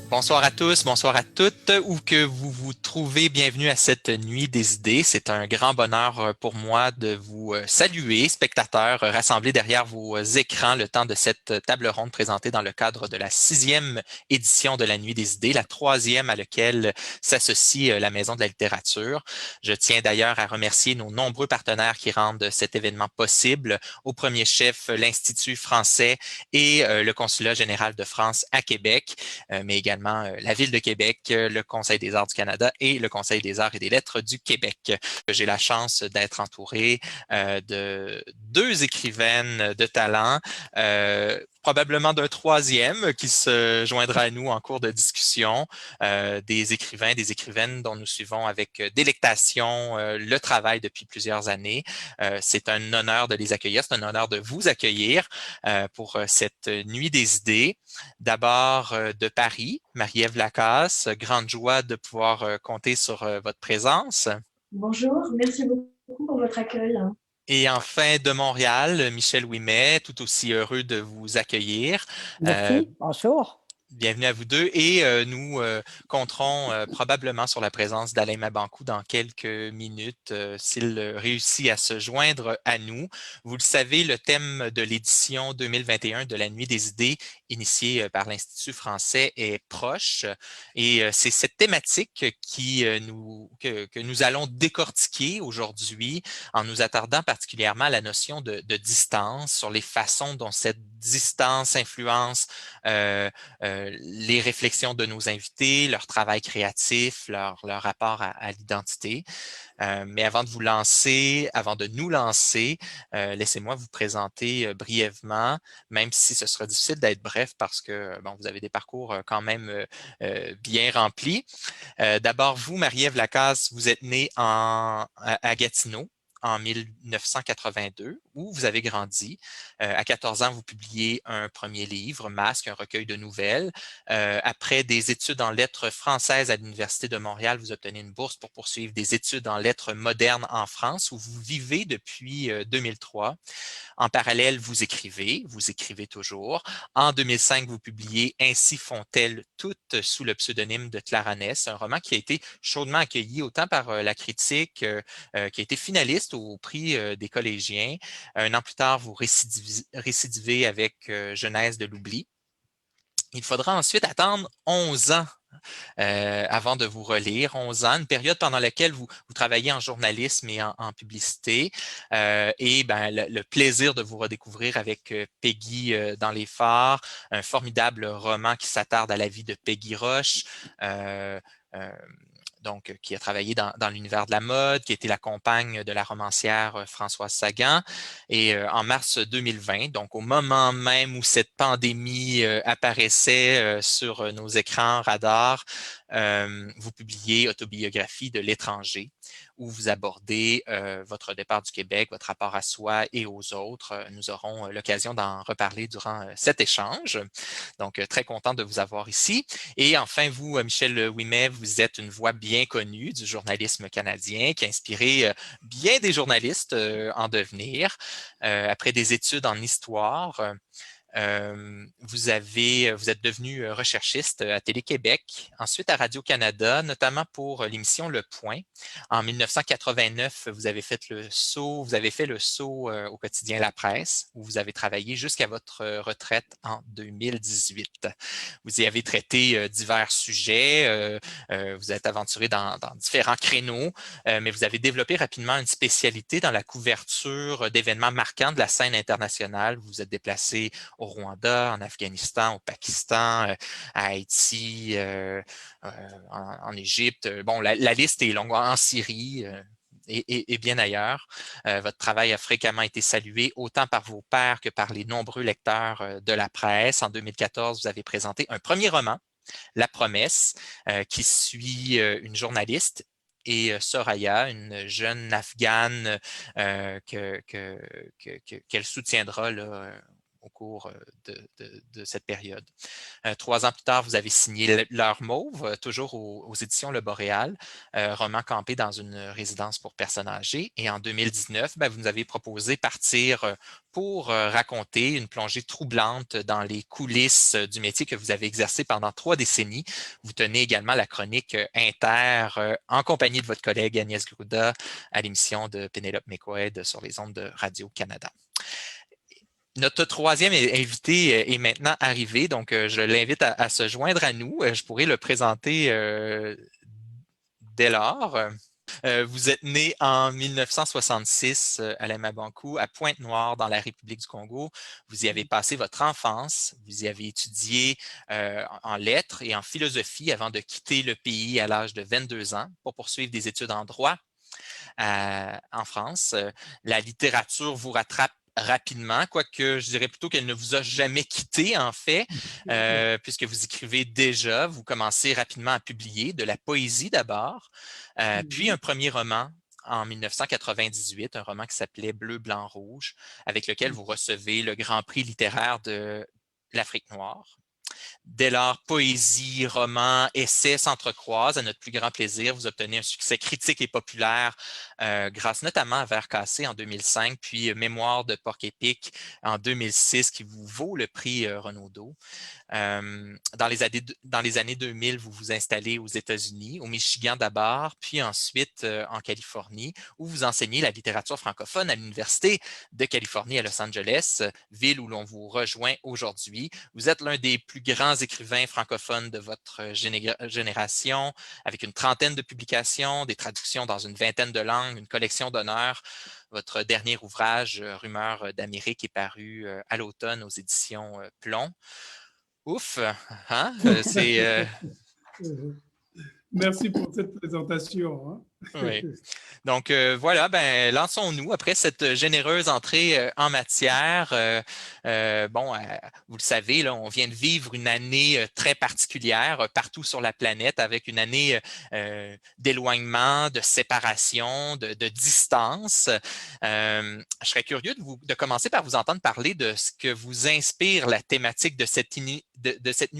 Bonsoir à tous, bonsoir à toutes, où que vous vous trouvez, bienvenue à cette nuit des idées. C'est un grand bonheur pour moi de vous saluer, spectateurs rassemblés derrière vos écrans, le temps de cette table ronde présentée dans le cadre de la 6e édition de la nuit des idées, la 3e à laquelle s'associe la Maison de la littérature. Je tiens d'ailleurs à remercier nos nombreux partenaires qui rendent cet événement possible, au premier chef l'Institut français et le Consulat général de France à Québec, mais également la Ville de Québec, le Conseil des arts du Canada et le Conseil des arts et des lettres du Québec. J'ai la chance d'être entouré de deux écrivaines de talent, probablement d'un troisième qui se joindra à nous en cours de discussion, des écrivains, des écrivaines dont nous suivons avec délectation le travail depuis plusieurs années. C'est un honneur de les accueillir, c'est un honneur de vous accueillir pour cette nuit des idées. D'abord de Paris, Marie-Ève Lacasse, grande joie de pouvoir compter sur votre présence. Bonjour, merci beaucoup pour votre accueil. Et enfin de Montréal, Michel Ouimet, tout aussi heureux de vous accueillir. Euh, Merci, bonjour. Bienvenue à vous deux et nous compterons probablement sur la présence d'Alain Mabancou dans quelques minutes s'il réussit à se joindre à nous. Vous le savez, le thème de l'édition 2021 de la Nuit des idées initiée par l'Institut français est proche et c'est cette thématique que nous allons décortiquer aujourd'hui en nous attardant particulièrement à la notion de distance, sur les façons dont cette distance influence les réflexions de nos invités, leur travail créatif, leur rapport à l'identité. Mais avant de nous lancer, laissez-moi vous présenter brièvement, même si ce sera difficile d'être bref parce que bon, vous avez des parcours quand même bien remplis. D'abord, vous, Marie-Ève Lacasse, vous êtes née à Gatineau en 1982, où vous avez grandi. À 14 ans, vous publiez un premier livre, Masque, un recueil de nouvelles. Après des études en lettres françaises à l'Université de Montréal, vous obtenez une bourse pour poursuivre des études en lettres modernes en France, où vous vivez depuis 2003. En parallèle, vous écrivez toujours. En 2005, vous publiez Ainsi font-elles toutes sous le pseudonyme de Clara Ness, un roman qui a été chaudement accueilli autant par la critique, qui a été finaliste au prix des collégiens. Un an plus tard, vous récidivez avec Genèse de l'oubli. Il faudra ensuite attendre 11 ans avant de vous relire, 11 ans, une période pendant laquelle vous travaillez en journalisme et en publicité, et ben, le plaisir de vous redécouvrir avec Peggy dans les phares, un formidable roman qui s'attarde à la vie de Peggy Roche, euh, euh, donc qui a travaillé dans l'univers de la mode, qui a été la compagne de la romancière Françoise Sagan. Et en mars 2020, donc au moment même où cette pandémie apparaissait sur nos écrans radars, vous publiez Autobiographie de l'étranger, où vous abordez votre départ du Québec, votre rapport à soi et aux autres. Nous aurons l'occasion d'en reparler durant cet échange. Donc, très content de vous avoir ici. Et enfin, vous, Michel Ouimet, vous êtes une voix bien connue du journalisme canadien qui a inspiré bien des journalistes en devenir. Après des études en histoire, vous êtes devenu recherchiste à Télé-Québec, ensuite à Radio-Canada, notamment pour l'émission Le Point. En 1989, vous avez fait le saut au quotidien La Presse, où vous avez travaillé jusqu'à votre retraite en 2018. Vous y avez traité divers sujets, vous êtes aventuré dans différents créneaux, mais vous avez développé rapidement une spécialité dans la couverture d'événements marquants de la scène internationale. Vous vous êtes déplacé au Rwanda, en Afghanistan, au Pakistan, à Haïti, en Égypte. Bon, la liste est longue, en Syrie. Et bien ailleurs. Votre travail a fréquemment été salué autant par vos pairs que par les nombreux lecteurs de la presse. En 2014, vous avez présenté un premier roman, La Promesse, qui suit une journaliste et Soraya, une jeune Afghane qu'elle soutiendra là, au cours de cette période. 3 ans plus tard, vous avez signé L'Heure Mauve, toujours aux éditions Le Boréal, roman campé dans une résidence pour personnes âgées. Et en 2019, ben, vous nous avez proposé Partir pour raconter une plongée troublante dans les coulisses du métier que vous avez exercé pendant 3 décennies. Vous tenez également la chronique Inter en compagnie de votre collègue Agnès Gruda à l'émission de Pénélope McQuaid sur les ondes de Radio-Canada. Notre troisième invité est maintenant arrivé, donc je l'invite à se joindre à nous. Je pourrais le présenter dès lors. Vous êtes né en 1966 à Lemabankou, à Pointe-Noire, dans la République du Congo. Vous y avez passé votre enfance. Vous y avez étudié en lettres et en philosophie avant de quitter le pays à l'âge de 22 ans pour poursuivre des études en droit en France. La littérature vous rattrape rapidement, quoique je dirais plutôt qu'elle ne vous a jamais quitté, en fait, puisque vous écrivez déjà, vous commencez rapidement à publier de la poésie d'abord, puis un premier roman en 1998, un roman qui s'appelait Bleu, blanc, rouge, avec lequel vous recevez le Grand Prix littéraire de l'Afrique noire. Dès lors, poésie, roman, essais s'entrecroisent à notre plus grand plaisir. Vous obtenez un succès critique et populaire grâce notamment à Vers cassé en 2005, puis Mémoire de Porc-Épic en 2006 qui vous vaut le prix Renaudot. Dans les années 2000, vous vous installez aux États-Unis, au Michigan d'abord, puis ensuite en Californie, où vous enseignez la littérature francophone à l'Université de Californie à Los Angeles, ville où l'on vous rejoint aujourd'hui. Vous êtes l'un des plus grands écrivains francophones de votre génération, avec une trentaine de publications, des traductions dans une vingtaine de langues, une collection d'honneurs. Votre dernier ouvrage, Rumeurs d'Amérique, est paru à l'automne aux éditions Plomb. Ouf, hein? C'est... Merci pour cette présentation. Hein? Oui. Donc voilà, ben lançons-nous après cette généreuse entrée en matière. Vous le savez, là, on vient de vivre une année très particulière partout sur la planète, avec une année d'éloignement, de séparation, de distance. Je serais curieux de commencer par vous entendre parler de ce que vous inspire la thématique de cette nuit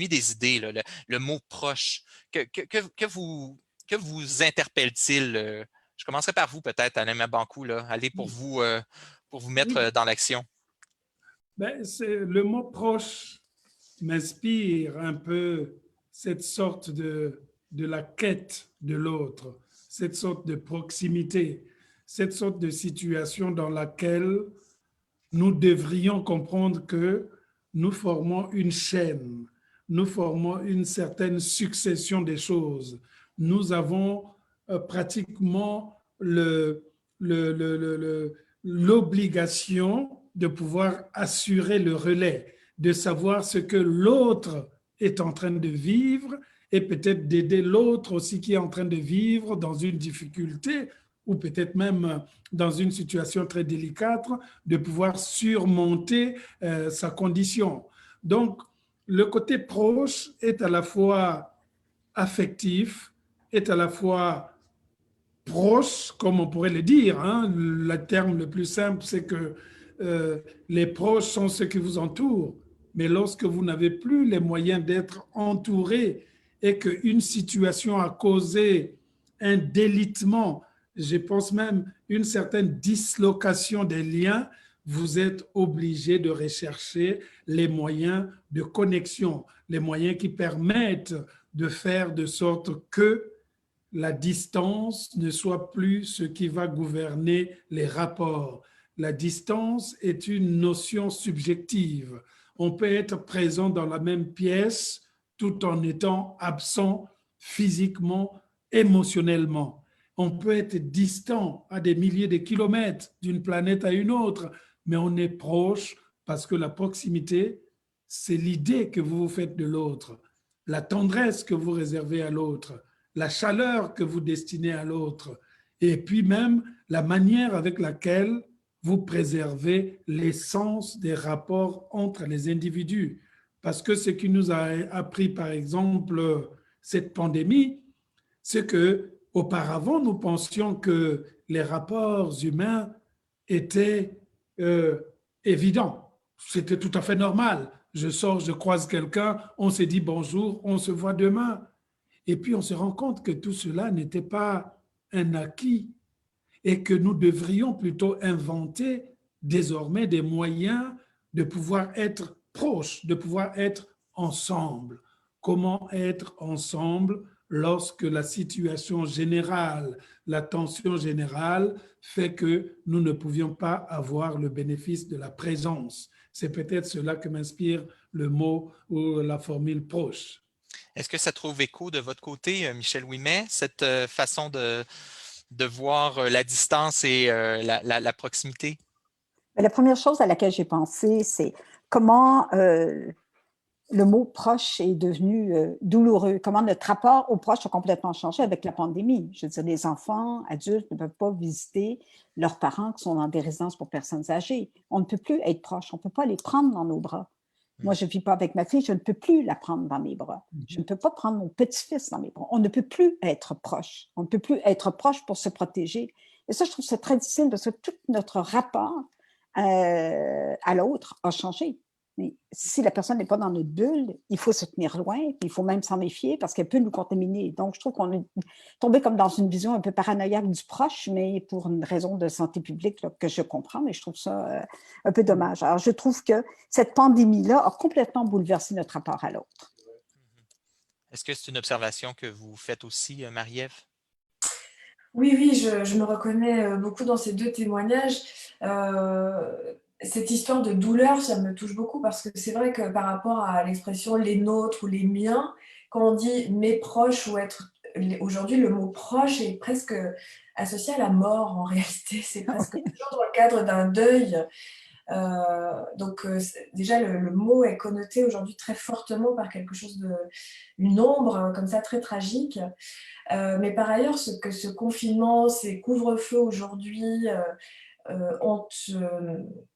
des idées, là, le mot proche. Que vous interpelle-t-il? Je commencerai par vous peut-être, Alain Mabankou. Allez pour vous mettre dans l'action. Ben, le mot proche m'inspire un peu cette sorte de la quête de l'autre, cette sorte de proximité, cette sorte de situation dans laquelle nous devrions comprendre que nous formons une chaîne, nous formons une certaine succession des choses. Nous avons pratiquement l'obligation de pouvoir assurer le relais, de savoir ce que l'autre est en train de vivre et peut-être d'aider l'autre aussi qui est en train de vivre dans une difficulté ou peut-être même dans une situation très délicate, de pouvoir surmonter sa condition. Donc, le côté proche est à la fois affectif, est à la fois proche, comme on pourrait le dire. Hein. Le terme le plus simple, c'est que les proches sont ceux qui vous entourent. Mais lorsque vous n'avez plus les moyens d'être entouré et qu'une situation a causé un délitement, je pense même une certaine dislocation des liens, vous êtes obligé de rechercher les moyens de connexion, les moyens qui permettent de faire de sorte que la distance ne soit plus ce qui va gouverner les rapports. La distance est une notion subjective. On peut être présent dans la même pièce tout en étant absent physiquement, émotionnellement. On peut être distant à des milliers de kilomètres d'une planète à une autre, mais on est proche parce que la proximité, c'est l'idée que vous vous faites de l'autre, la tendresse que vous réservez à l'autre, la chaleur que vous destinez à l'autre, et puis même la manière avec laquelle vous préservez l'essence des rapports entre les individus. Parce que ce qui nous a appris, par exemple, cette pandémie, c'est que auparavant, nous pensions que les rapports humains étaient évidents. C'était tout à fait normal. Je sors, je croise quelqu'un, on se dit bonjour, on se voit demain. Et puis on se rend compte que tout cela n'était pas un acquis et que nous devrions plutôt inventer désormais des moyens de pouvoir être proches, de pouvoir être ensemble. Comment être ensemble lorsque la situation générale, la tension générale fait que nous ne pouvions pas avoir le bénéfice de la présence. C'est peut-être cela que m'inspire le mot ou la formule proche. Est-ce que ça trouve écho de votre côté, Michel Ouimet, cette façon de voir la distance et la proximité? Mais la première chose à laquelle j'ai pensé, c'est comment le mot proche est devenu douloureux, comment notre rapport aux proches a complètement changé avec la pandémie. Je veux dire, les enfants, adultes ne peuvent pas visiter leurs parents qui sont dans des résidences pour personnes âgées. On ne peut plus être proche, on ne peut pas les prendre dans nos bras. Moi, je ne vis pas avec ma fille, je ne peux plus la prendre dans mes bras. Je ne peux pas prendre mon petit-fils dans mes bras. On ne peut plus être proche. On ne peut plus être proche pour se protéger. Et ça, je trouve ça très difficile parce que tout notre rapport à l'autre a changé. Mais si la personne n'est pas dans notre bulle, il faut se tenir loin, puis il faut même s'en méfier parce qu'elle peut nous contaminer. Donc, je trouve qu'on est tombé comme dans une vision un peu paranoïaque du proche, mais pour une raison de santé publique là, que je comprends, mais je trouve ça un peu dommage. Alors, je trouve que cette pandémie-là a complètement bouleversé notre rapport à l'autre. Est-ce que c'est une observation que vous faites aussi, Marie-Ève? Oui, oui, je me reconnais beaucoup dans ces deux témoignages. Cette histoire de douleur, ça me touche beaucoup parce que c'est vrai que par rapport à l'expression les nôtres ou les miens, quand on dit mes proches ou être. Aujourd'hui, le mot proche est presque associé à la mort en réalité. C'est presque toujours dans le cadre d'un deuil. Donc, déjà, le mot est connoté aujourd'hui très fortement par quelque chose une ombre comme ça très tragique. Mais par ailleurs, ce confinement, ces couvre-feux aujourd'hui ont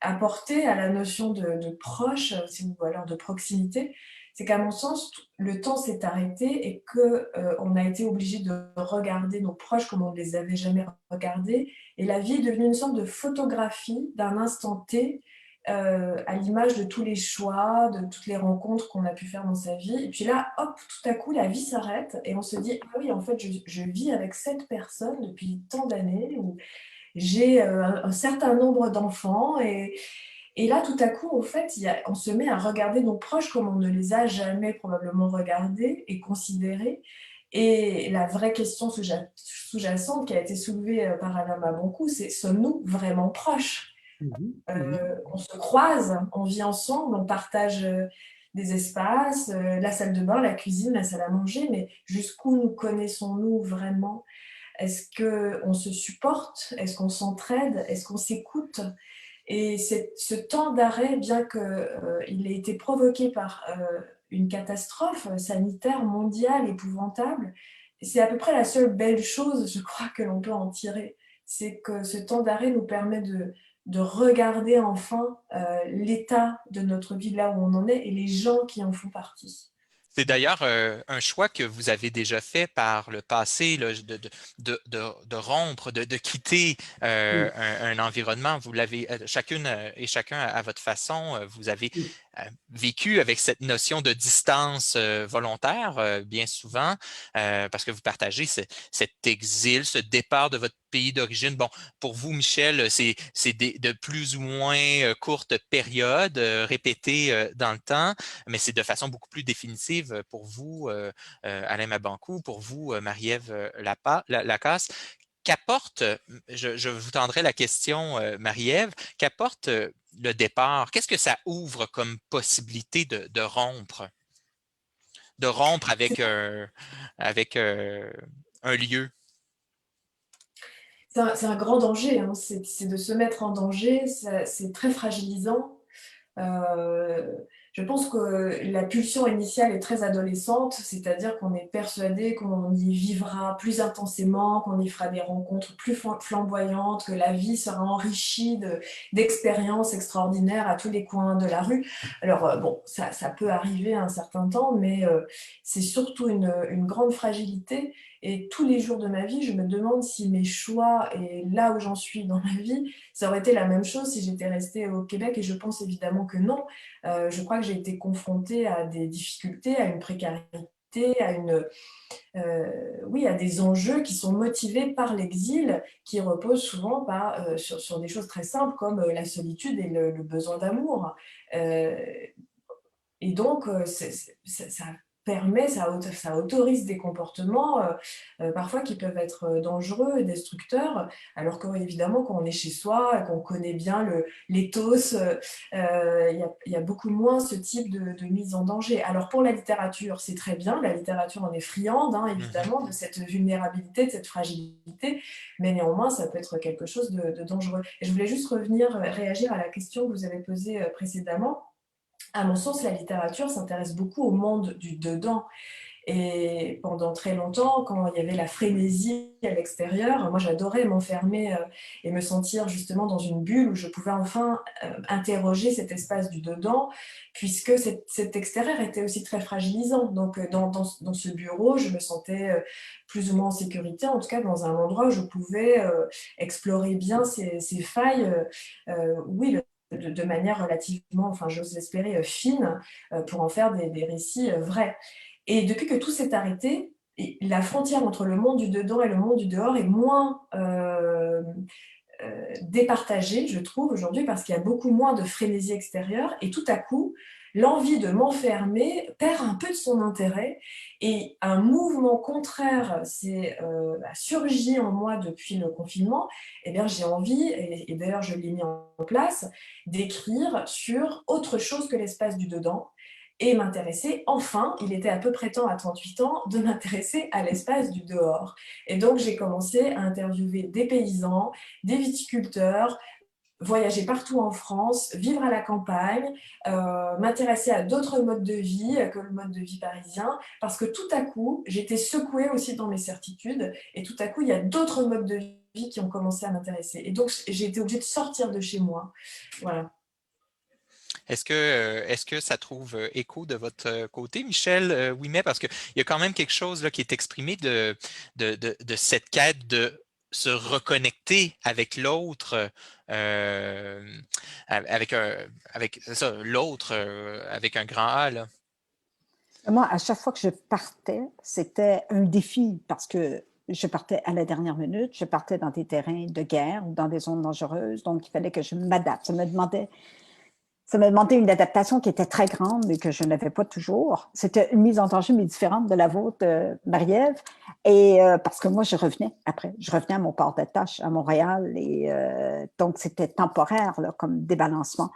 apporté à la notion de proche, ou alors de proximité, c'est qu'à mon sens, le temps s'est arrêté et qu'on a été obligé de regarder nos proches comme on ne les avait jamais regardés. Et la vie est devenue une sorte de photographie d'un instant T, à l'image de tous les choix, de toutes les rencontres qu'on a pu faire dans sa vie. Et puis là, hop, tout à coup, la vie s'arrête et on se dit, ah oui, en fait, je vis avec cette personne depuis tant d'années, ou j'ai un certain nombre d'enfants. Et là, tout à coup, en fait, on se met à regarder nos proches comme on ne les a jamais probablement regardés et considérés. Et la vraie question sous-jacente qui a été soulevée par Alain Maboncou, c'est sommes-nous vraiment proches ? On se croise, on vit ensemble, on partage des espaces, la salle de bain, la cuisine, la salle à manger, mais jusqu'où nous connaissons-nous vraiment ? Est-ce qu'on se supporte ? Est-ce qu'on s'entraide ? Est-ce qu'on s'écoute ? Et ce temps d'arrêt, bien qu'il ait été provoqué par une catastrophe sanitaire mondiale épouvantable, c'est à peu près la seule belle chose, je crois, que l'on peut en tirer. C'est que ce temps d'arrêt nous permet de regarder enfin l'état de notre vie là où on en est et les gens qui en font partie. C'est d'ailleurs un choix que vous avez déjà fait par le passé, là, de rompre, de quitter un environnement. Vous l'avez chacune et chacun à votre façon, vous avez vécu avec cette notion de distance volontaire bien souvent parce que vous partagez cet exil, ce départ de votre pays d'origine. Bon, pour vous, Michel, c'est de plus ou moins courtes périodes répétées dans le temps, mais c'est de façon beaucoup plus définitive pour vous, Alain Mabancou, pour vous, Marie-Ève Lacasse. Qu'apporte, je vous tendrai la question, Marie-Ève, qu'apporte le départ? Qu'est-ce que ça ouvre comme possibilité de rompre? De rompre avec un lieu? C'est un grand danger, hein. C'est de se mettre en danger, c'est très fragilisant. Je pense que la pulsion initiale est très adolescente, c'est-à-dire qu'on est persuadé qu'on y vivra plus intensément, qu'on y fera des rencontres plus flamboyantes, que la vie sera enrichie d'expériences extraordinaires à tous les coins de la rue. Alors bon, ça peut arriver à un certain temps, mais c'est surtout une grande fragilité. Et tous les jours de ma vie, je me demande si mes choix et là où j'en suis dans ma vie, ça aurait été la même chose si j'étais restée au Québec. Et je pense évidemment que non. Je crois que j'ai été confrontée à des difficultés, à une précarité, oui, à des enjeux qui sont motivés par l'exil, qui reposent souvent sur des choses très simples comme la solitude et le besoin d'amour. Euh, et donc, ça permet, ça autorise des comportements parfois qui peuvent être dangereux et destructeurs, alors qu'évidemment, quand on est chez soi, qu'on connaît bien l'éthos, il y a beaucoup moins ce type de mise en danger. Alors pour la littérature, c'est très bien, la littérature en est friande, hein, évidemment, de cette vulnérabilité, de cette fragilité, mais néanmoins, ça peut être quelque chose de dangereux. Et je voulais juste réagir à la question que vous avez posée précédemment. À mon sens, la littérature s'intéresse beaucoup au monde du dedans. Et pendant très longtemps, quand il y avait la frénésie à l'extérieur, moi j'adorais m'enfermer et me sentir justement dans une bulle où je pouvais enfin interroger cet espace du dedans, puisque cet extérieur était aussi très fragilisant. Donc dans ce bureau, je me sentais plus ou moins en sécurité, en tout cas dans un endroit où je pouvais explorer bien ces failles, oui, de manière relativement, enfin j'ose l'espérer, fine, pour en faire des récits vrais. Et depuis que tout s'est arrêté, la frontière entre le monde du dedans et le monde du dehors est moins départagée, je trouve, aujourd'hui, parce qu'il y a beaucoup moins de frénésie extérieure. Et tout à coup, l'envie de m'enfermer perd un peu de son intérêt. Et un mouvement contraire a surgi en moi depuis le confinement. Eh bien, j'ai envie, et d'ailleurs je l'ai mis en place, d'écrire sur autre chose que l'espace du dedans et m'intéresser, enfin, il était à peu près temps à 38 ans, de m'intéresser à l'espace du dehors. Et donc, j'ai commencé à interviewer des paysans, des viticulteurs, voyager partout en France, vivre à la campagne, m'intéresser à d'autres modes de vie que le mode de vie parisien, parce que tout à coup, j'étais secouée aussi dans mes certitudes, et tout à coup, il y a d'autres modes de vie qui ont commencé à m'intéresser. Et donc, j'ai été obligée de sortir de chez moi. Voilà. Est-ce que ça trouve écho de votre côté, Michel Ouimet? Parce qu'il y a quand même quelque chose là, qui est exprimé de cette quête de se reconnecter avec l'autre, avec ça, l'autre avec un grand A, là. Moi, à chaque fois que je partais, c'était un défi parce que je partais à la dernière minute, je partais dans des terrains de guerre ou dans des zones dangereuses, donc il fallait que je m'adapte. Ça me demandait une adaptation qui était très grande et que je n'avais pas toujours. C'était une mise en danger, mais différente de la vôtre, Marie-Ève. Et parce que moi, je revenais après. Je revenais à mon port d'attache à Montréal. Et donc, c'était temporaire là, comme débalancement.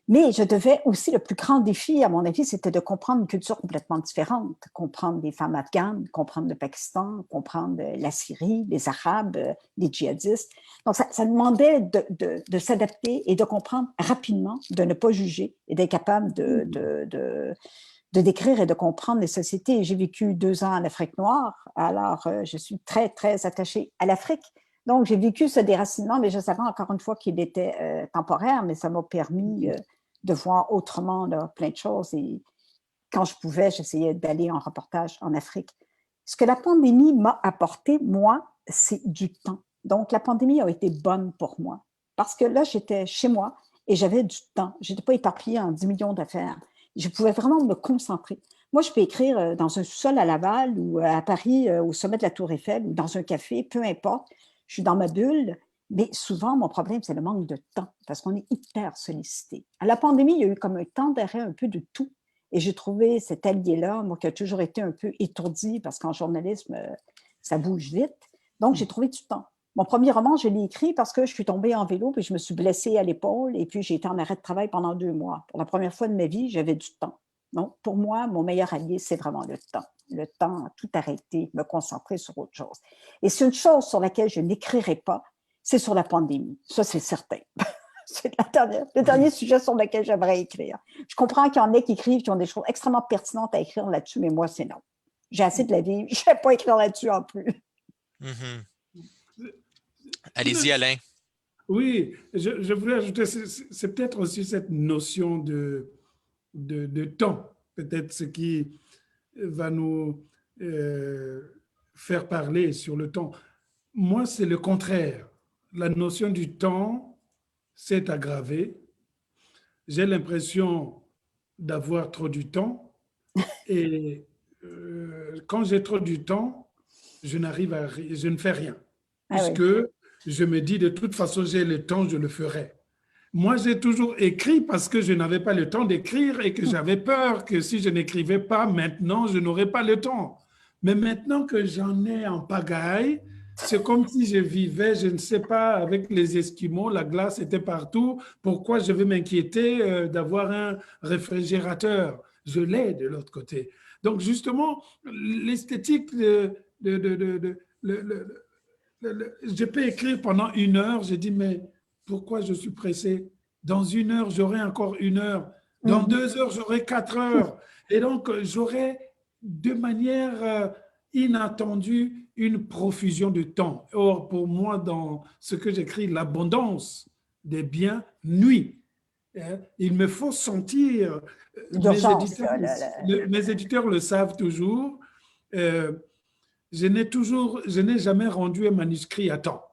Mais je devais aussi, le plus grand défi, à mon avis, c'était de comprendre une culture complètement différente, comprendre les femmes afghanes, comprendre le Pakistan, comprendre la Syrie, les Arabes, les djihadistes. Donc, ça demandait de s'adapter et de comprendre rapidement, de ne pas juger et d'être capable de décrire et de comprendre les sociétés. J'ai vécu 2 ans en Afrique noire, alors je suis très, très attachée à l'Afrique. Donc, j'ai vécu ce déracinement, mais je savais encore une fois qu'il était temporaire, mais ça m'a permis de voir autrement là, plein de choses. Et quand je pouvais, j'essayais d'aller en reportage en Afrique. Ce que la pandémie m'a apporté, moi, c'est du temps. Donc, la pandémie a été bonne pour moi parce que là, j'étais chez moi et j'avais du temps. Je n'étais pas éparpillée en 10 millions d'affaires. Je pouvais vraiment me concentrer. Moi, je peux écrire dans un sous-sol à Laval ou à Paris, au sommet de la Tour Eiffel ou dans un café, peu importe. Je suis dans ma bulle, mais souvent, mon problème, c'est le manque de temps parce qu'on est hyper sollicité. À la pandémie, il y a eu comme un temps d'arrêt un peu de tout. Et j'ai trouvé cet allié-là, moi qui a toujours été un peu étourdi parce qu'en journalisme, ça bouge vite. Donc, j'ai trouvé du temps. Mon premier roman, je l'ai écrit parce que je suis tombée en vélo puis je me suis blessée à l'épaule et puis j'ai été en arrêt de travail pendant 2 mois. Pour la première fois de ma vie, j'avais du temps. Donc, pour moi, mon meilleur allié, c'est vraiment le temps. Le temps, tout arrêter, me concentrer sur autre chose. Et c'est une chose sur laquelle je n'écrirai pas, c'est sur la pandémie. Ça, c'est certain. C'est le dernier sujet sur lequel j'aimerais écrire. Je comprends qu'il y en a qui écrivent, qui ont des choses extrêmement pertinentes à écrire là-dessus, mais moi, c'est non. J'ai assez de la vie. Je ne vais pas écrire là-dessus en plus. Mm-hmm. Allez-y, Alain. Oui, je voulais ajouter, c'est peut-être aussi cette notion de temps, peut-être ce qui va nous faire parler sur le temps. Moi, c'est le contraire. La notion du temps s'est aggravée. J'ai l'impression d'avoir trop du temps et quand j'ai trop du temps, je je ne fais rien Ah puisque oui. je me dis de toute façon, j'ai le temps, je le ferai. Moi, j'ai toujours écrit parce que je n'avais pas le temps d'écrire et que j'avais peur que si je n'écrivais pas maintenant, je n'aurais pas le temps. Mais maintenant que j'en ai en pagaille, c'est comme si je vivais, je ne sais pas, avec les Esquimaux, la glace était partout. Pourquoi je vais m'inquiéter d'avoir un réfrigérateur? Je l'ai de l'autre côté. Donc, justement, l'esthétique je peux écrire pendant 1 heure, je dis, mais pourquoi je suis pressé? Dans 1 heure, j'aurai encore 1 heure. Dans Mhm. 2 heures, j'aurai 4 heures. Et donc, j'aurai de manière inattendue une profusion de temps. Or, pour moi, dans ce que j'écris, l'abondance des biens nuit. Il me faut sentir, D'urgence, là, mes éditeurs le savent toujours, euh, je n'ai jamais rendu un manuscrit à temps.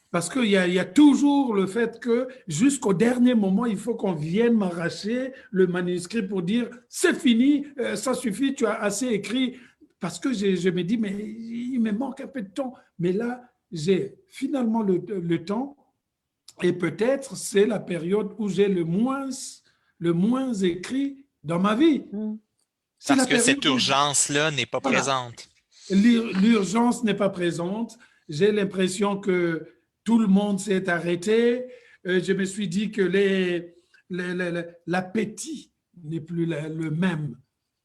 Parce qu'il y a toujours le fait que jusqu'au dernier moment, il faut qu'on vienne m'arracher le manuscrit pour dire c'est fini, ça suffit, tu as assez écrit. Parce que je me dis, mais il me manque un peu de temps. Mais là, j'ai finalement le temps et peut-être c'est la période où j'ai le moins écrit dans ma vie. Mm. C'est Parce la que période cette où, urgence-là n'est pas voilà, présente. l'urgence n'est pas présente. J'ai l'impression que tout le monde s'est arrêté. Je me suis dit que l'appétit n'est plus le même.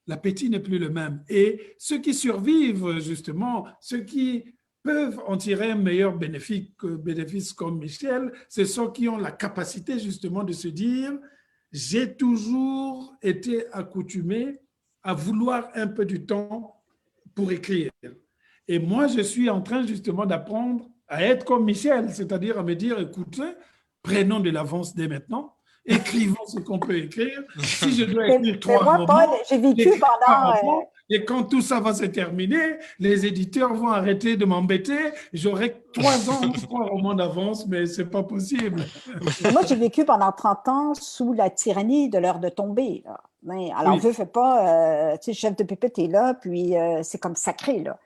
L'appétit n'est plus le même. Et ceux qui survivent, justement, ceux qui peuvent en tirer un meilleur bénéfice comme Michel, c'est ceux qui ont la capacité, justement, de se dire, j'ai toujours été accoutumé à vouloir un peu du temps pour écrire. Et moi, je suis en train justement d'apprendre à être comme Michel, c'est-à-dire à me dire, écoutez, prenons de l'avance dès maintenant, écrivons ce qu'on peut écrire. Si je dois écrire Mais 3 moi, Paul, romans, j'ai vécu j'écris 3 pendant romans, et quand tout ça va se terminer, les éditeurs vont arrêter de m'embêter. J'aurai 3 ans, 3 romans d'avance, mais ce n'est pas possible. moi, j'ai vécu pendant 30 ans sous la tyrannie de l'heure de tomber. Là. Mais, alors, Oui. veux pas, tu sais, le chef de pupitre est là, puis c'est comme sacré, là.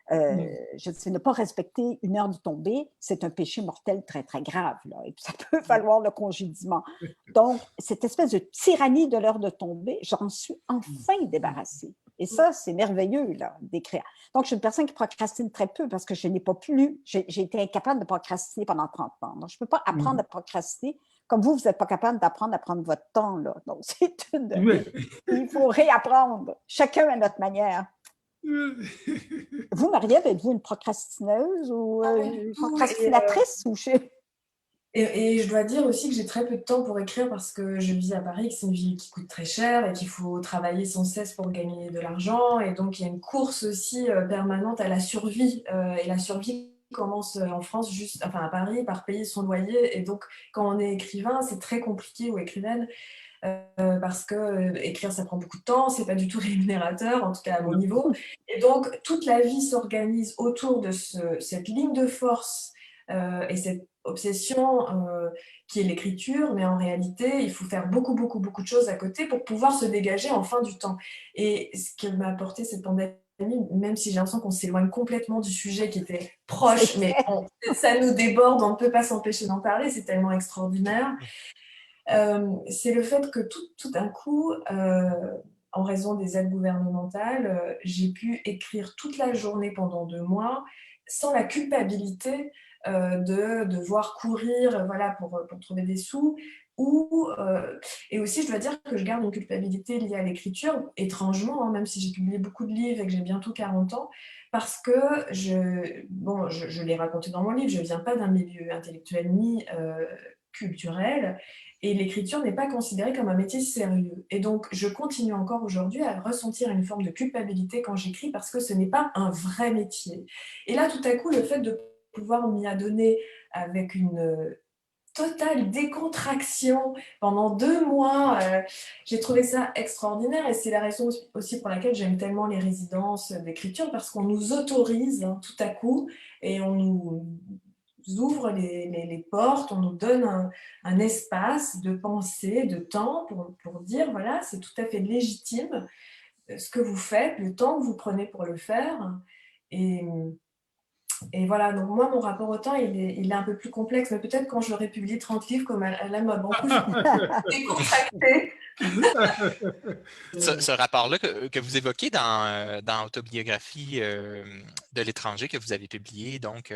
Je sais, ne pas respecter une heure de tombée, c'est un péché mortel très, très grave, là, et puis ça peut valoir le congédiement. Donc, cette espèce de tyrannie de l'heure de tombée, j'en suis enfin débarrassée. Et ça, c'est merveilleux, là, d'écrire. Donc, je suis une personne qui procrastine très peu parce que je n'ai pas pu, j'ai été incapable de procrastiner pendant 30 ans. Donc, je ne peux pas apprendre à procrastiner comme vous n'êtes pas capable d'apprendre à prendre votre temps, là. Donc, c'est une... Oui. Il faut réapprendre, chacun à notre manière. Vous, Marie-Ève, êtes-vous une procrastineuse ou une procrastinatrice? Et je dois dire aussi que j'ai très peu de temps pour écrire parce que je vis à Paris, que c'est une ville qui coûte très cher et qu'il faut travailler sans cesse pour gagner de l'argent. Et donc, il y a une course aussi permanente à la survie. Et la survie commence en France, enfin à Paris, par payer son loyer. Et donc, quand on est écrivain, c'est très compliqué, ou écrivaine, parce que écrire, ça prend beaucoup de temps, c'est pas du tout rémunérateur, en tout cas à mon niveau. Et donc, toute la vie s'organise autour de cette ligne de force et cette obsession qui est l'écriture, mais en réalité, il faut faire beaucoup, beaucoup, beaucoup de choses à côté pour pouvoir se dégager enfin du temps. Et ce que m'a apporté cette pandémie, même si j'ai l'impression qu'on s'éloigne complètement du sujet qui était proche, mais ça nous déborde, on ne peut pas s'empêcher d'en parler, c'est tellement extraordinaire. C'est le fait que tout d'un coup, en raison des aides gouvernementales, j'ai pu écrire toute la journée pendant 2 mois sans la culpabilité de devoir courir voilà, pour trouver des sous. Et aussi, je dois dire que je garde une culpabilité liée à l'écriture, étrangement, hein, même si j'ai publié beaucoup de livres et que j'ai bientôt 40 ans, parce que je l'ai raconté dans mon livre, je ne viens pas d'un milieu intellectuel ni culturel, et l'écriture n'est pas considérée comme un métier sérieux. Et donc, je continue encore aujourd'hui à ressentir une forme de culpabilité quand j'écris parce que ce n'est pas un vrai métier. Et là, tout à coup, le fait de pouvoir m'y adonner avec une totale décontraction pendant 2 mois. J'ai trouvé ça extraordinaire et c'est la raison aussi pour laquelle j'aime tellement les résidences d'écriture parce qu'on nous autorise tout à coup et on nous ouvre les portes, on nous donne un espace de pensée, de temps pour dire voilà, c'est tout à fait légitime ce que vous faites, le temps que vous prenez pour le faire. Et, et voilà, donc moi, mon rapport au temps, il est un peu plus complexe, mais peut-être quand j'aurai publié 30 livres comme Alain m'a beaucoup décontracté. Ce rapport-là que vous évoquez dans Autobiographie de l'étranger que vous avez publié donc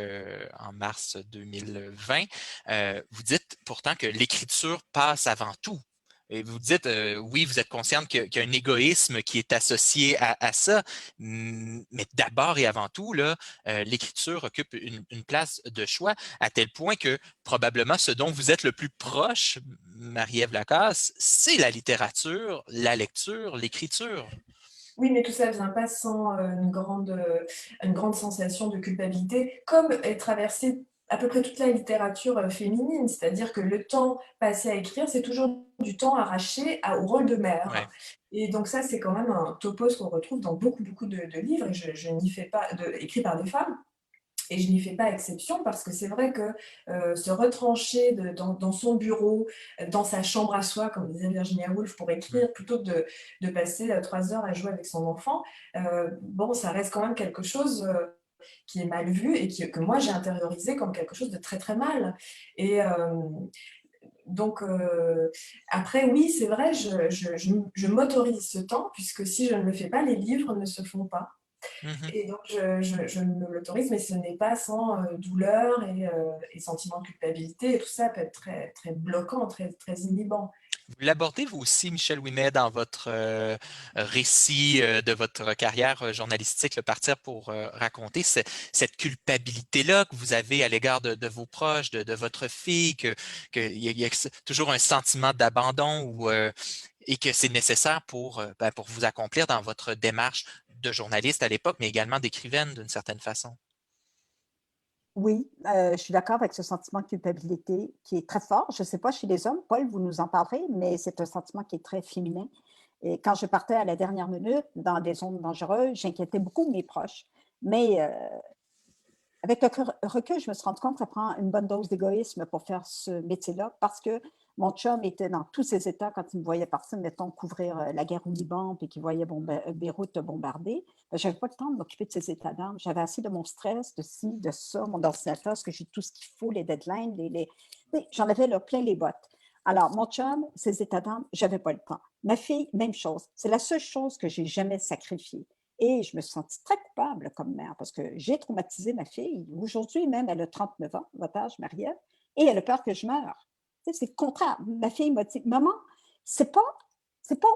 en mars 2020, vous dites pourtant que l'écriture passe avant tout. Et vous dites, oui, vous êtes consciente qu'il y a un égoïsme qui est associé à ça, mais d'abord et avant tout, là, l'écriture occupe une place de choix à tel point que probablement ce dont vous êtes le plus proche, Marie-Ève Lacasse, c'est la littérature, la lecture, l'écriture. Oui, mais tout ça ne vient pas sans une grande sensation de culpabilité, comme est traversée à peu près toute la littérature féminine, c'est-à-dire que le temps passé à écrire, c'est toujours du temps arraché au rôle de Ouais. mère. Et donc ça, c'est quand même un topos qu'on retrouve dans beaucoup, beaucoup de livres, et je n'y fais pas, écrits par des femmes. Et je n'y fais pas exception parce que c'est vrai que se retrancher dans son bureau, dans sa chambre à soi, comme disait Virginia Woolf, pour écrire, plutôt que de passer 3 heures à jouer avec son enfant, bon, ça reste quand même quelque chose qui est mal vu et que moi j'ai intériorisé comme quelque chose de très très mal. Et donc, après, oui, c'est vrai, je m'autorise ce temps, puisque si je ne le fais pas, les livres ne se font pas. Mhm. Et donc, je me l'autorise, mais ce n'est pas sans douleur et sentiment de culpabilité. Et tout ça peut être très, très bloquant, très, très inhibant. Vous l'abordez, vous aussi, Michel Ouimet, dans votre récit de votre carrière journalistique, le Partir pour raconter cette culpabilité-là que vous avez à l'égard de vos proches, de votre fille, qu'il y a toujours un sentiment d'abandon et que c'est nécessaire pour vous accomplir dans votre démarche de journaliste à l'époque, mais également d'écrivaine d'une certaine façon. Oui, je suis d'accord avec ce sentiment de culpabilité qui est très fort. Je ne sais pas chez les hommes, Paul, vous nous en parlerez, mais c'est un sentiment qui est très féminin. Et quand je partais à la dernière minute dans des zones dangereuses, j'inquiétais beaucoup mes proches. Mais avec le recul, je me suis rendu compte que ça prend une bonne dose d'égoïsme pour faire ce métier-là parce que mon chum était dans tous ses états quand il me voyait partir, mettons, couvrir la guerre au Liban puis qu'il voyait Beyrouth bombardée. Je n'avais pas le temps de m'occuper de ses états d'âme. J'avais assez de mon stress, de ci, de ça, mon ordinateur, parce que j'ai tout ce qu'il faut, les deadlines, j'en avais là, plein les bottes. Alors, mon chum, ses états d'âme, je n'avais pas le temps. Ma fille, même chose. C'est la seule chose que j'ai jamais sacrifiée. Et je me suis sentie très coupable comme mère parce que j'ai traumatisé ma fille. Aujourd'hui, même, elle a 39 ans, votre âge, Marie-Ève, et elle a peur que je meure. Tu sais, c'est le contraire. Ma fille m'a dit, maman, c'est pas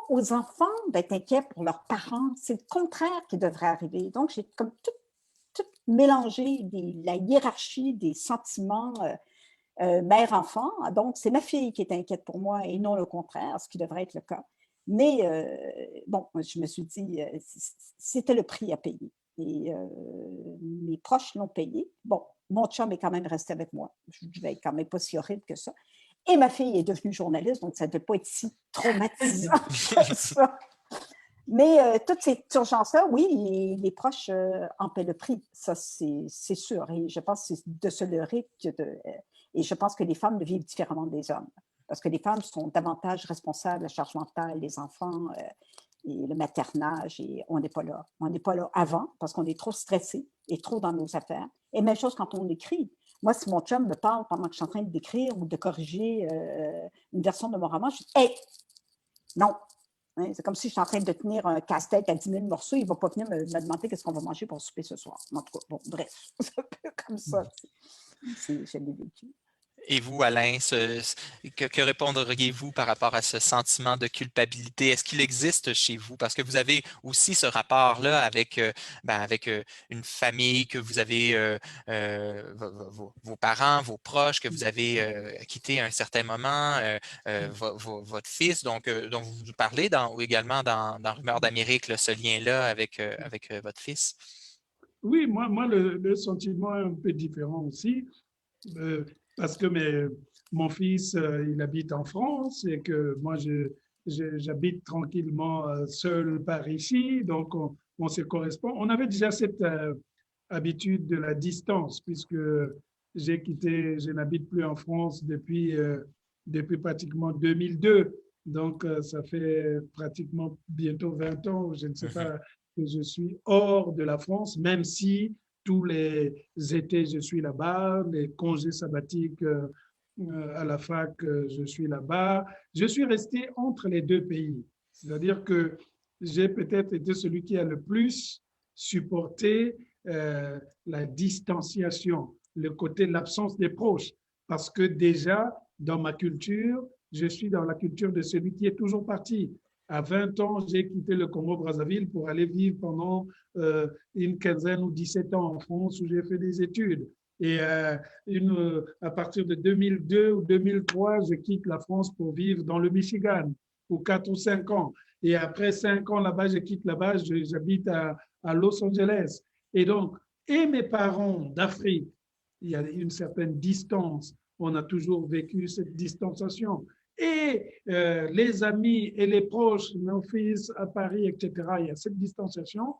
aux enfants d'être inquiets pour leurs parents, c'est le contraire qui devrait arriver. Donc, j'ai comme tout mélangé la hiérarchie des sentiments mère-enfant. Donc, c'est ma fille qui est inquiète pour moi et non le contraire, ce qui devrait être le cas. Mais bon, je me suis dit, c'était le prix à payer. Et mes proches l'ont payé. Bon, mon chum est quand même resté avec moi. Je ne vais être quand même pas si horrible que ça. Et ma fille est devenue journaliste, donc ça ne devait pas être si traumatisant que ça. Mais toutes ces urgences-là, oui, les proches en paient le prix. Ça, c'est sûr. Et je pense que c'est de se leurrer et je pense que les femmes le vivent différemment des hommes. Parce que les femmes sont davantage responsables de la charge mentale, les enfants et le maternage. Et on n'est pas là. On n'est pas là avant parce qu'on est trop stressé et trop dans nos affaires. Et même chose quand on écrit. Moi, si mon chum me parle pendant que je suis en train d'écrire ou de corriger une version de mon roman, je dis « Hey, non, hein, c'est comme si je suis en train de tenir un casse-tête à 10 000 morceaux, il ne va pas venir me demander qu'est-ce qu'on va manger pour souper ce soir. » En tout cas, bon, bref, c'est un peu comme ça. Je l'ai vécu. Et vous, Alain, que répondriez-vous par rapport à ce sentiment de culpabilité? Est-ce qu'il existe chez vous? Parce que vous avez aussi ce rapport-là avec une famille que vous avez, vos parents, vos proches, que vous avez quittés à un certain moment, votre fils, donc, dont vous parlez ou également dans Rumeur d'Amérique, là, ce lien-là avec votre fils. Oui, moi le sentiment est un peu différent aussi, parce que mon fils, il habite en France et que moi, j'habite tranquillement seul par ici. Donc, on se correspond. On avait déjà cette habitude de la distance puisque je n'habite plus en France depuis pratiquement 2002. Donc, ça fait pratiquement bientôt 20 ans, je ne sais pas, que je suis hors de la France, même si tous les étés, je suis là-bas, les congés sabbatiques à la fac, je suis là-bas. Je suis resté entre les deux pays. C'est-à-dire que j'ai peut-être été celui qui a le plus supporté la distanciation, le côté, l'absence des proches. Parce que déjà, dans ma culture, je suis dans la culture de celui qui est toujours parti. À 20 ans, j'ai quitté le Congo-Brazzaville pour aller vivre pendant une quinzaine ou 17 ans en France où j'ai fait des études. Et à partir de 2002 ou 2003, je quitte la France pour vivre dans le Michigan pour 4 ou 5 ans. Et après 5 ans là-bas, je quitte là-bas, j'habite à Los Angeles. Et donc, et mes parents d'Afrique, il y a une certaine distance. On a toujours vécu cette distanciation. Et les amis et les proches, mon fils à Paris, etc., il y a cette distanciation.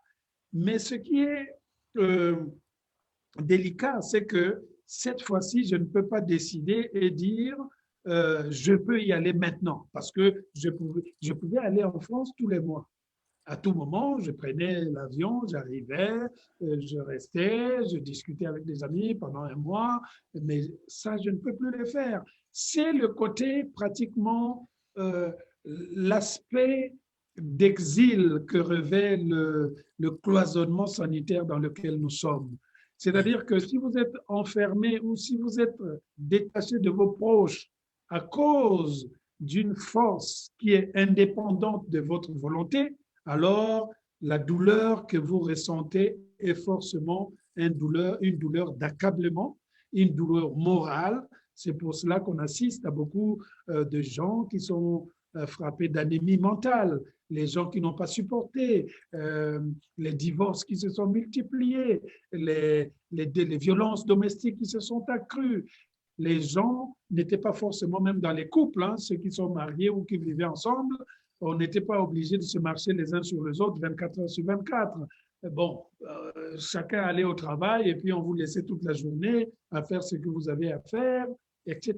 Mais ce qui est délicat, c'est que cette fois-ci, je ne peux pas décider et dire je peux y aller maintenant parce que je pouvais aller en France tous les mois. À tout moment, je prenais l'avion, j'arrivais, je restais, je discutais avec des amis pendant un mois, mais ça, je ne peux plus le faire. C'est le côté pratiquement l'aspect d'exil que revêt le cloisonnement sanitaire dans lequel nous sommes. C'est-à-dire que si vous êtes enfermé ou si vous êtes détaché de vos proches à cause d'une force qui est indépendante de votre volonté, alors la douleur que vous ressentez est forcément une douleur d'accablement, une douleur morale. C'est pour cela qu'on assiste à beaucoup de gens qui sont frappés d'anémie mentale, les gens qui n'ont pas supporté, les divorces qui se sont multipliés, les violences domestiques qui se sont accrues. Les gens n'étaient pas forcément même dans les couples, hein, ceux qui sont mariés ou qui vivaient ensemble, on n'était pas obligé de se marcher les uns sur les autres 24 heures sur 24. Bon, chacun allait au travail et puis on vous laissait toute la journée à faire ce que vous avez à faire, etc.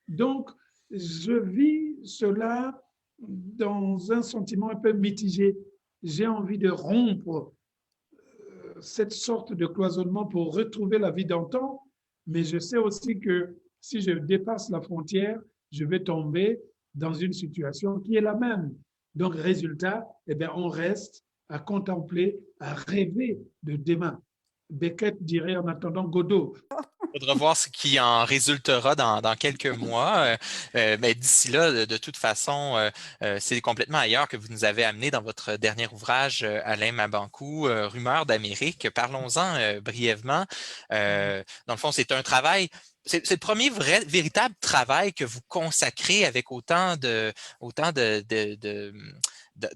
Donc, je vis cela dans un sentiment un peu mitigé. J'ai envie de rompre cette sorte de cloisonnement pour retrouver la vie d'antan, mais je sais aussi que si je dépasse la frontière, je vais tomber dans une situation qui est la même. Donc, résultat, eh bien, on reste à contempler, à rêver de demain. Beckett dirait en attendant Godot. Il faudra voir ce qui en résultera dans quelques mois. Mais d'ici là, de toute façon, c'est complètement ailleurs que vous nous avez amené dans votre dernier ouvrage, Alain Mabanckou, Rumeurs d'Amérique. Parlons-en brièvement. Dans le fond, c'est un travail. C'est le premier véritable travail que vous consacrez avec autant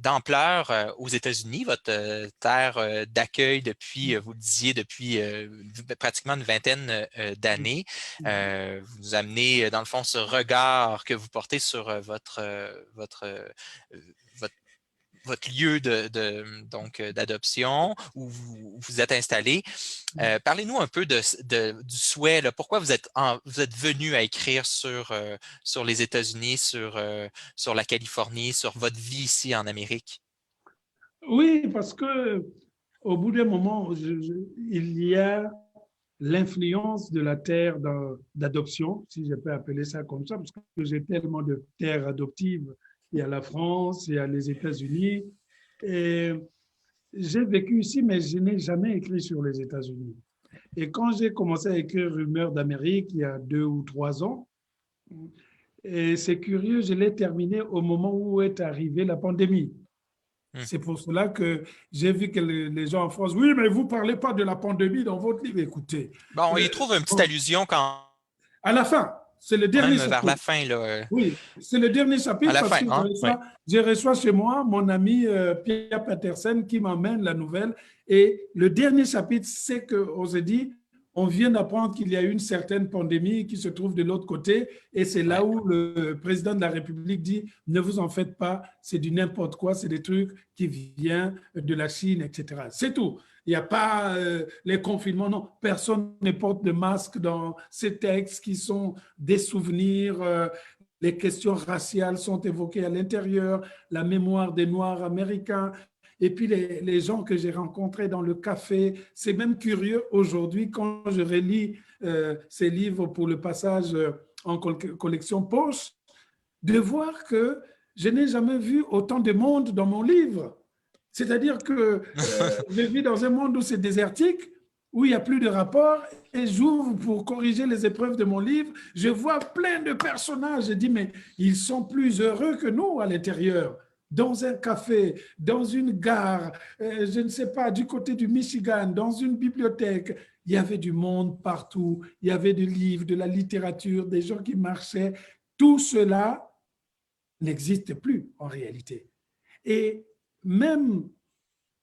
d'ampleur aux États-Unis, votre terre d'accueil depuis, vous le disiez, depuis pratiquement une vingtaine d'années. Vous nous amenez, dans le fond, ce regard que vous portez sur votre lieu d'adoption où vous êtes installé. Parlez-nous un peu du souhait, là, pourquoi vous êtes venu à écrire sur les États-Unis, sur la Californie, sur votre vie ici en Amérique? Oui, parce que au bout d'un moment, il y a l'influence de la terre d'adoption, si je peux appeler ça comme ça, parce que j'ai tellement de terres adoptives. Il y a la France, il y a les États-Unis. Et j'ai vécu ici, mais je n'ai jamais écrit sur les États-Unis. Et quand j'ai commencé à écrire Rumeurs d'Amérique il y a 2 ou 3 ans, et c'est curieux, je l'ai terminé au moment où est arrivée la pandémie. C'est pour cela que j'ai vu que les gens en France, oui, mais vous ne parlez pas de la pandémie dans votre livre. Écoutez. Bon, on y trouve une petite allusion quand. À la fin. C'est le dernier chapitre. Vers la fin, là. Oui, c'est le dernier chapitre à la parce fin, que je reçois chez moi mon ami Pierre Petersen qui m'emmène la nouvelle. Et le dernier chapitre, c'est qu'on se dit, on vient d'apprendre qu'il y a une certaine pandémie qui se trouve de l'autre côté et c'est là Ouais. où le président de la République dit « Ne vous en faites pas, c'est du n'importe quoi, c'est des trucs qui viennent de la Chine, etc. » C'est tout. Il n'y a pas les confinements, non. Personne ne porte de masque dans ces textes qui sont des souvenirs. Les questions raciales sont évoquées à l'intérieur, la mémoire des Noirs américains. Et puis les gens que j'ai rencontrés dans le café, c'est même curieux aujourd'hui quand je relis ces livres pour le passage en collection poche, de voir que je n'ai jamais vu autant de monde dans mon livre. C'est-à-dire que je vis dans un monde où c'est désertique, où il n'y a plus de rapport, et j'ouvre pour corriger les épreuves de mon livre, je vois plein de personnages, je dis, mais ils sont plus heureux que nous à l'intérieur, dans un café, dans une gare, je ne sais pas, du côté du Michigan, dans une bibliothèque. Il y avait du monde partout, il y avait des livres, de la littérature, des gens qui marchaient. Tout cela n'existe plus en réalité. Et même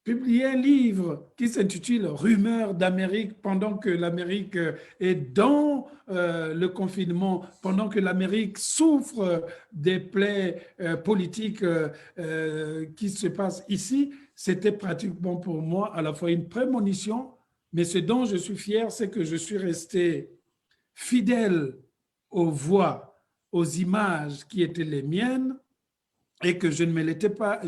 publier un livre qui s'intitule Rumeurs d'Amérique pendant que l'Amérique est dans le confinement, pendant que l'Amérique souffre des plaies politiques qui se passent ici, c'était pratiquement pour moi à la fois une prémonition, mais ce dont je suis fier, c'est que je suis resté fidèle aux voix, aux images qui étaient les miennes et que je ne m'étais pas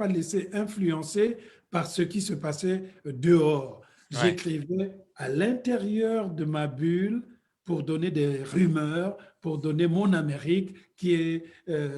laissé influencer par ce qui se passait dehors. Ouais. J'écrivais à l'intérieur de ma bulle pour donner des rumeurs, pour donner mon Amérique, qui est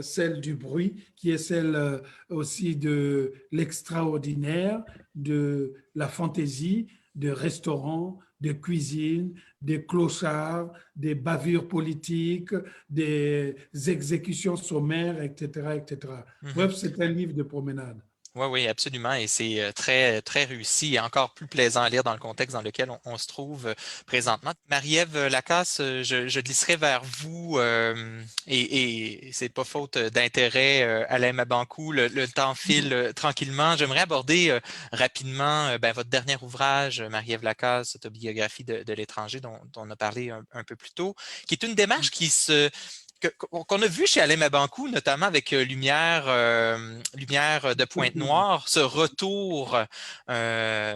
celle du bruit, qui est celle aussi de l'extraordinaire, de la fantaisie, de restaurants, de cuisine, des clochards, des bavures politiques, des exécutions sommaires, etc., etc. Bref, c'est un livre de promenade. Oui, oui, absolument. Et c'est très, très réussi et encore plus plaisant à lire dans le contexte dans lequel on se trouve présentement. Marie-Ève Lacasse, je glisserai vers vous et c'est pas faute d'intérêt, Alain Mabanckou. Le temps file tranquillement. J'aimerais aborder rapidement votre dernier ouvrage, Marie-Ève Lacasse, autobiographie de l'étranger, dont on a parlé un peu plus tôt, qui est une démarche qu'on a vu chez Alain Mabanckou, notamment avec Lumière de Pointe-Noire, ce retour à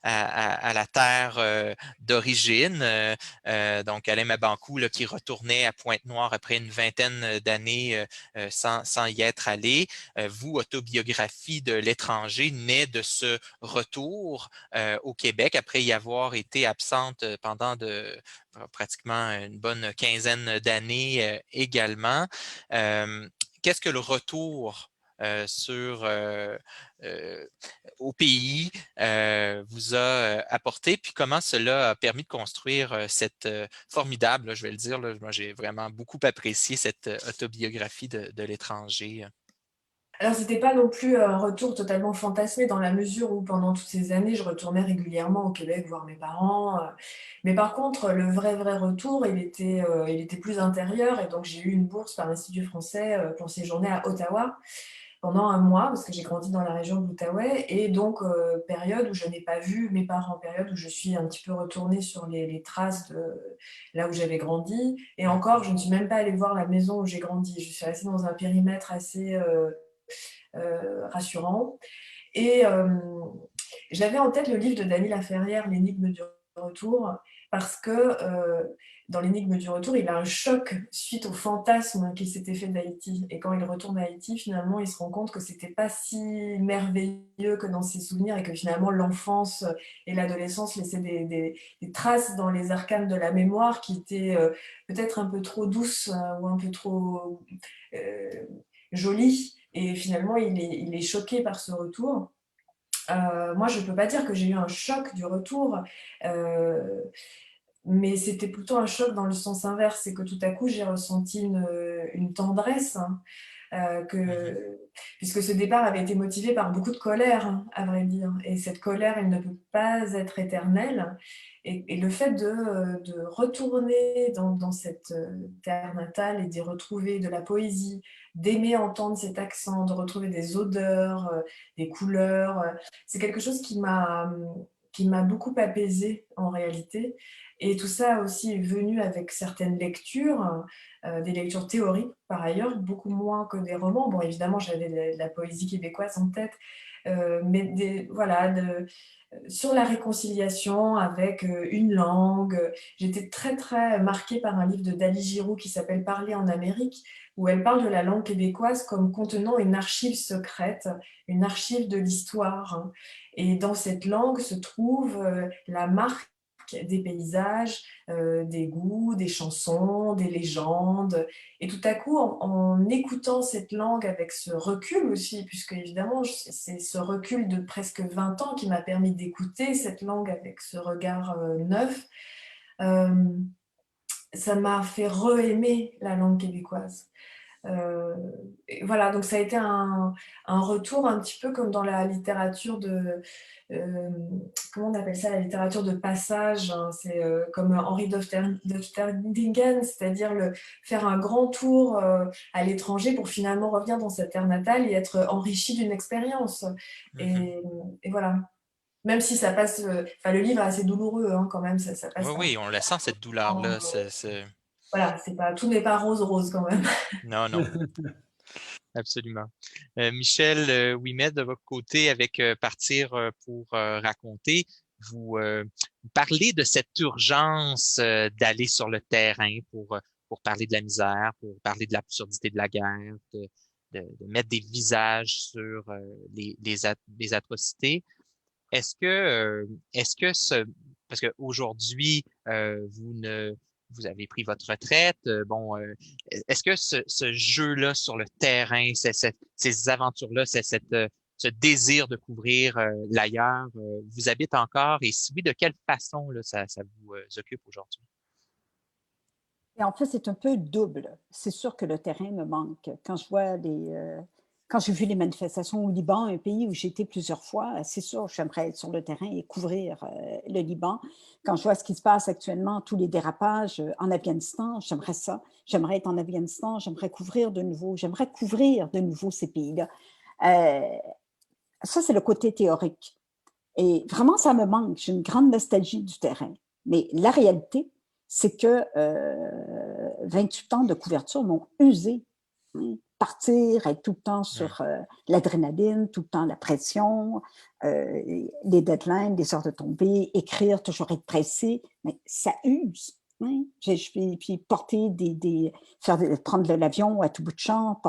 la terre d'origine. Donc, Alain Mabanckou qui retournait à Pointe-Noire après une vingtaine d'années sans y être allé. Vous, autobiographie de l'étranger, naît de ce retour au Québec après y avoir été absente pendant pratiquement une bonne quinzaine d'années également. Qu'est-ce que le retour au pays vous a apporté, puis comment cela a permis de construire cette formidable, là, je vais le dire, là, moi j'ai vraiment beaucoup apprécié cette autobiographie de l'étranger. Alors, c'était pas non plus un retour totalement fantasmé dans la mesure où pendant toutes ces années, je retournais régulièrement au Québec voir mes parents. Mais par contre, le vrai retour, il était plus intérieur et donc j'ai eu une bourse par l'Institut français pour séjourner à Ottawa pendant un mois parce que j'ai grandi dans la région de l'Outaouais et donc période où je n'ai pas vu mes parents, période où je suis un petit peu retournée sur les traces de là où j'avais grandi et encore, je ne suis même pas allée voir la maison où j'ai grandi. Je suis restée dans un périmètre assez rassurant. Et j'avais en tête le livre de Dany Laferrière, L'énigme du retour, parce que dans L'énigme du retour, il a un choc suite au fantasme qu'il s'était fait d'Haïti. Et quand il retourne à Haïti, finalement, il se rend compte que c'était pas si merveilleux que dans ses souvenirs et que finalement l'enfance et l'adolescence laissaient des traces dans les arcanes de la mémoire qui étaient peut-être un peu trop douces ou un peu trop jolies. Et finalement, il est choqué par ce retour. Moi, je ne peux pas dire que j'ai eu un choc du retour, mais c'était plutôt un choc dans le sens inverse. C'est que tout à coup, j'ai ressenti une tendresse, hein, puisque ce départ avait été motivé par beaucoup de colère, hein, à vrai dire. Et cette colère, elle ne peut pas être éternelle. Et le fait de retourner dans cette terre natale et d'y retrouver de la poésie, d'aimer entendre cet accent, de retrouver des odeurs, des couleurs, c'est quelque chose qui m'a beaucoup apaisée en réalité. Et tout ça aussi est venu avec certaines lectures, des lectures théoriques par ailleurs, beaucoup moins que des romans. Bon, évidemment, j'avais de la poésie québécoise en tête, mais voilà, sur la réconciliation avec une langue. J'étais très, très marquée par un livre de Dali Giroux qui s'appelle Parler en Amérique, où elle parle de la langue québécoise comme contenant une archive secrète, une archive de l'histoire, hein. Et dans cette langue se trouve la marque des paysages, des goûts, des chansons, des légendes. Et tout à coup, en écoutant cette langue avec ce recul aussi, puisque évidemment, c'est ce recul de presque 20 ans qui m'a permis d'écouter cette langue avec ce regard neuf, euh, ça m'a fait re-aimer la langue québécoise. Et voilà, donc ça a été un retour un petit peu comme dans la littérature de, euh, comment on appelle ça, la littérature de passage, hein, c'est comme Henri d'Ofterdingen, c'est-à-dire faire un grand tour à l'étranger pour finalement revenir dans sa terre natale et être enrichi d'une expérience. Mhm. Et voilà. Même si ça passe, enfin le livre est assez douloureux hein, quand même, ça Oui, passe par. oui, on la sent, cette douleur-là. Voilà, tout n'est pas rose rose quand même. Non, non, absolument. Michel Ouimet, de votre côté, avec Partir pour raconter, vous parlez de cette urgence d'aller sur le terrain pour parler de la misère, pour parler de l'absurdité de la guerre, de mettre des visages sur les atrocités. Est-ce que parce qu'aujourd'hui, vous avez pris votre retraite, est-ce que ce jeu-là sur le terrain, ces aventures-là, ce désir de couvrir l'ailleurs, vous habite encore? Et si oui, de quelle façon là, ça vous occupe aujourd'hui? Et en fait, c'est un peu double. C'est sûr que le terrain me manque. Quand j'ai vu les manifestations au Liban, un pays où j'ai été plusieurs fois, c'est sûr, j'aimerais être sur le terrain et couvrir le Liban. Quand je vois ce qui se passe actuellement, tous les dérapages en Afghanistan, j'aimerais ça. J'aimerais être en Afghanistan, j'aimerais couvrir de nouveau ces pays-là. Euh, Ça, c'est le côté théorique. Et vraiment, ça me manque. J'ai une grande nostalgie du terrain. Mais la réalité, c'est que 28 ans de couverture m'ont usé. Hein. Partir, être tout le temps Hmm. sur l'adrénaline, tout le temps la pression, les deadlines, les heures de tomber, écrire, toujours être pressé, mais ça use. Hein. Puis porter prendre l'avion à tout bout de champ,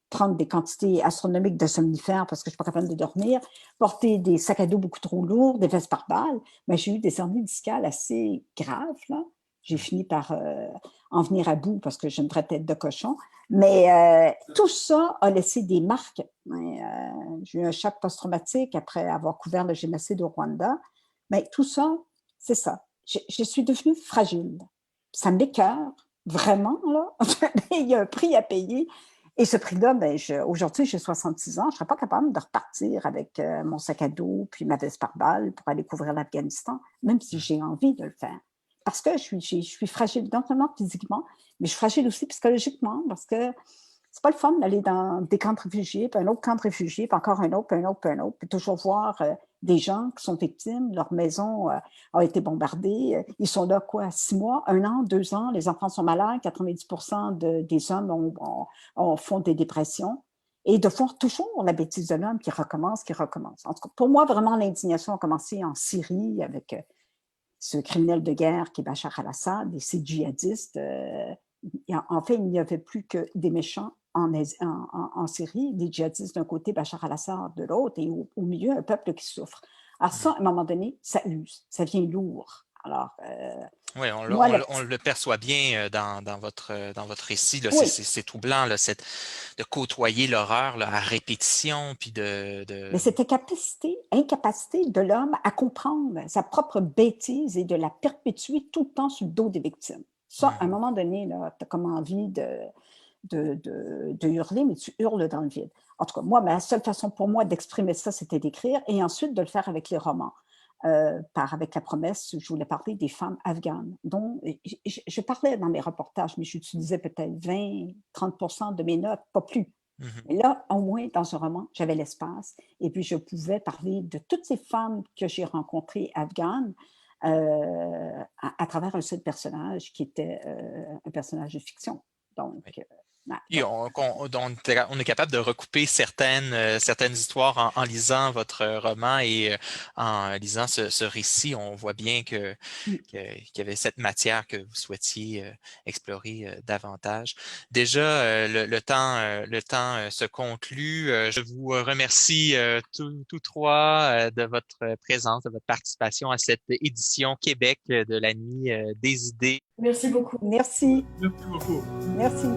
prendre des quantités astronomiques de somnifères parce que je ne suis pas capable de dormir, porter des sacs à dos beaucoup trop lourds, des vestes par balles, mais j'ai eu des hernies discales assez graves, là. J'ai fini par en venir à bout parce que j'ai une vraie tête de cochon. Mais tout ça a laissé des marques. J'ai eu un choc post-traumatique après avoir couvert le génocide au Rwanda. Mais tout ça, c'est ça. Je suis devenue fragile. Ça m'écoeure, vraiment, là. Il y a un prix à payer. Et ce prix-là, aujourd'hui, j'ai 66 ans, je ne serais pas capable de repartir avec mon sac à dos puis ma veste par balle pour aller couvrir l'Afghanistan, même si j'ai envie de le faire. Parce que je suis fragile, non seulement physiquement, mais je suis fragile aussi psychologiquement, parce que c'est pas le fun d'aller dans des camps de réfugiés, puis un autre camp de réfugiés, puis encore un autre, puis un autre, puis un autre, puis toujours voir des gens qui sont victimes, leur maison a été bombardée, ils sont là, quoi, 6 mois, 1 an, 2 ans, les enfants sont malades, 90% des hommes font des dépressions, et de voir toujours la bêtise de l'homme qui recommence, qui recommence. En tout cas, pour moi, vraiment, l'indignation a commencé en Syrie avec ce criminel de guerre qui est Bachar al-Assad et ces djihadistes. En fait, il n'y avait plus que des méchants en Syrie, des djihadistes d'un côté, Bachar al-Assad de l'autre, et au milieu, un peuple qui souffre. Alors ça, à un moment donné, ça use, ça devient lourd. Alors, Oui, moi, on le perçoit bien dans votre récit. Là, oui, c'est troublant là, de côtoyer l'horreur là, à répétition, puis mais cette incapacité de l'homme à comprendre sa propre bêtise et de la perpétuer tout le temps sur le dos des victimes. Ça, à un Mhm. moment donné, tu as comme envie de hurler, mais tu hurles dans le vide. En tout cas, moi, la seule façon pour moi d'exprimer ça, c'était d'écrire et ensuite de le faire avec les romans. Avec la promesse, je voulais parler des femmes afghanes, dont je parlais dans mes reportages, mais j'utilisais peut-être 20-30% de mes notes, pas plus. Mhm. Mais là, au moins, dans un roman, j'avais l'espace et puis je pouvais parler de toutes ces femmes que j'ai rencontrées afghanes à travers un seul personnage qui était un personnage de fiction. Donc, Oui. ouais, Et on est capable de recouper certaines histoires en lisant votre roman et en lisant ce récit. On voit bien qu'il y avait cette matière que vous souhaitiez explorer davantage. Déjà, le temps se conclut. Je vous remercie tous trois de votre présence, de votre participation à cette édition Québec de la Nuit des idées. Merci beaucoup. merci, Merci beaucoup. merci.